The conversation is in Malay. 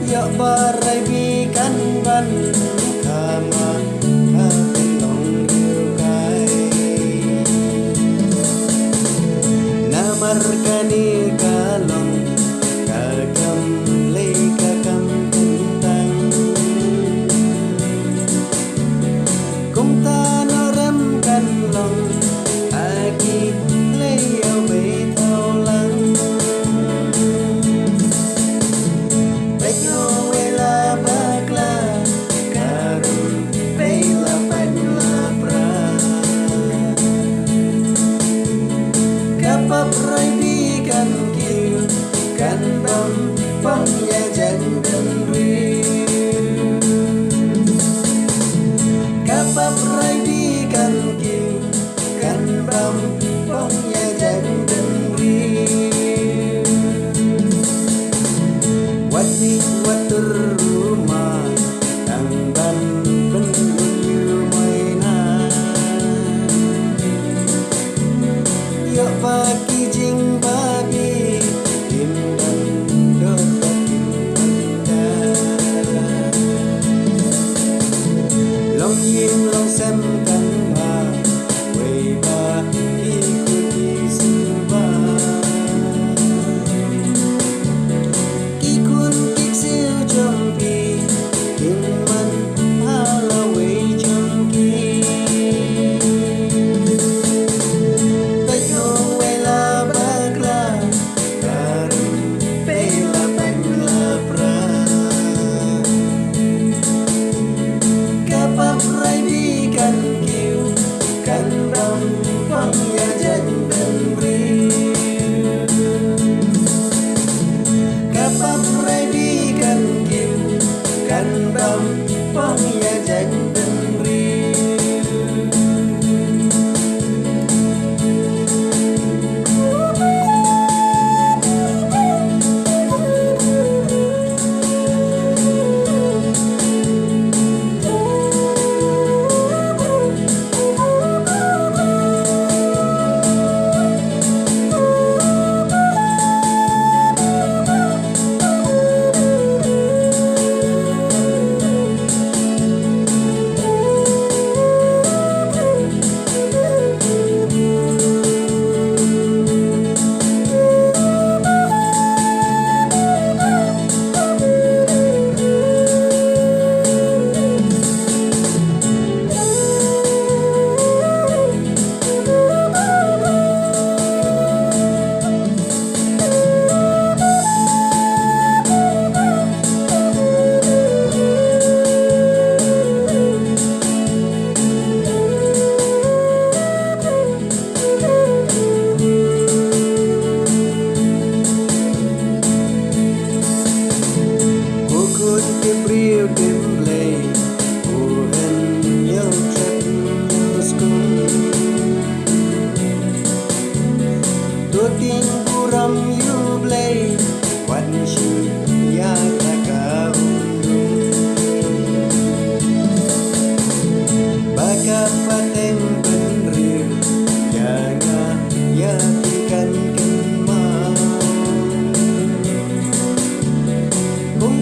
ya barai bikan ban kama hati long riu kai namar kani kalong kakam le kakam tentang kum ta no ram kan long aki le au be thao lang Paprai bi kan kiu kan bam pang ya jan dan ri Paprai bi kan kiu kan bam pang ya jan dan ri Wati watur rumah tang ban penyu maina Yo pagi jing babi timban dotak timbanda long yin long sem kan ma wei ba ikuti simba ikun kiksiu jampi timman hala wei jampi Paprai bi kan kiu kan bam pang ya jan dan ri Paprai bi kan kiu kan bam pang ya jan dan ri Tutin buram you play Wan shi ya taka undung Baka paten penriu Ya nga ya tikan kemau Kung